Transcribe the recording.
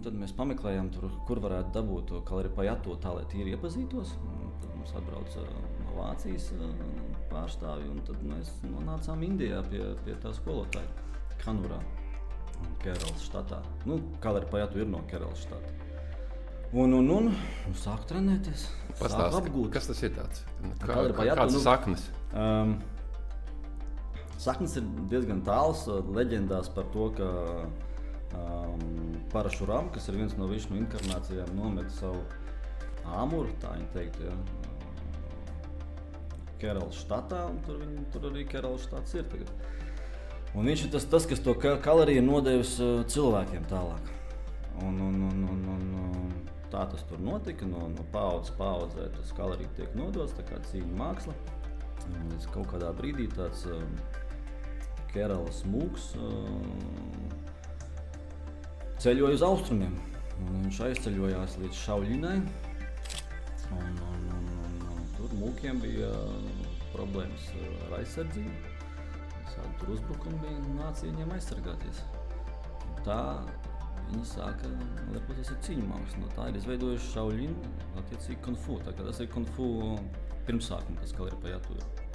tad mēs pameklējām tur, kur varētu dabūt to Kaleripajatu, tā lai tīri iepazītos. Tad mums atbrauca no Vācijas pārstāvji, un tad mēs nonācām Indijā pie tā skolotāja Kanurā, Kerals štatā. Kaleripajatu ir no Kerals štata. Un sāku trenēties, sāku apgūt. Kas tas ir tāds? Kaleripajatu, Kāds saknes? Saknes ir diezgan tāls, leģendās par to, ka Parašuram, kas ir viens no Višnu inkarnācijām, nometa savu āmuru, tā viņi teikt, Kerals štatā, un tur arī Kerals štats ir tagad. Un viņš ir tas, kas to kaleriju ir nodevis cilvēkiem tālāk. Un tā tas tur notika, no paaudzes paaudzē tas kalerija tiek nodots, tā kā cīņa māksla. Un līdz kaut kādā brīdī tāds Keralas mūks ceļoja uz austrumiem. Un viņš aizceļojās līdz Šauļinai. Un tur mūkiem bija problēmas ar aizsardzību. Visādi tur uzbrukumi bija, nācija viņiem aizsargāties. Un tā viņi sāka lepoties ar cīņu mākslu. No tā ir izveidojuši Šauļinu, attiecīgi Kung Fu. Tā kā tas ir Kung Fu pirmsākumi, kas Kaleripajatu ir.